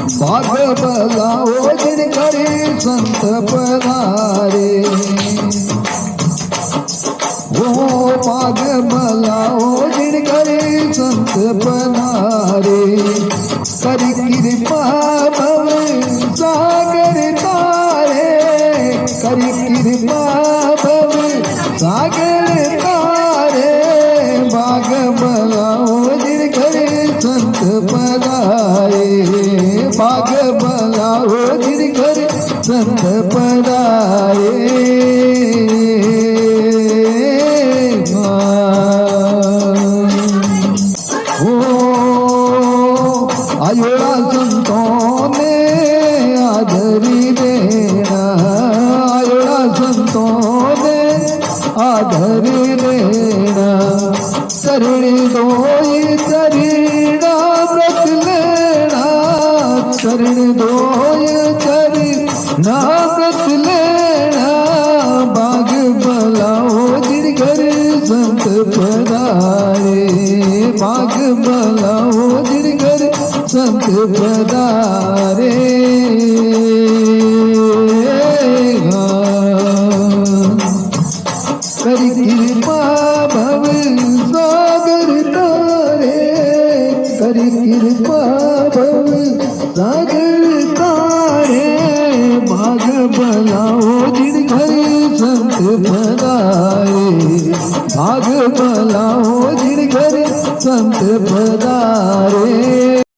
भाग भलाओ जिन करे संत पधारे हो भाग भलाओ जिन करे संत पधारे करी कृपा भव सागर तारे करी कृपा भव सागर तारे भाग भलाओ जिन करे संत पधारे भाग भलाओ जिन करे संत पधारे आयोड़ा संतों ने आदरी देना आयोड़ा संतों ने आदरी देना शरण दोई चरीड़ा व्रत लेना शरण दोई चरीड़ा व्रत लेना भाग भलाओ जिन घर संत पधारे भाग भलाओ जिन घर संत पधारे करी कृपा भव सागर तारे करी कृपा भव सागर तारे भाग भलाओ जिन घर संत पधारे भाग भलाओ जिन घर संत पधारे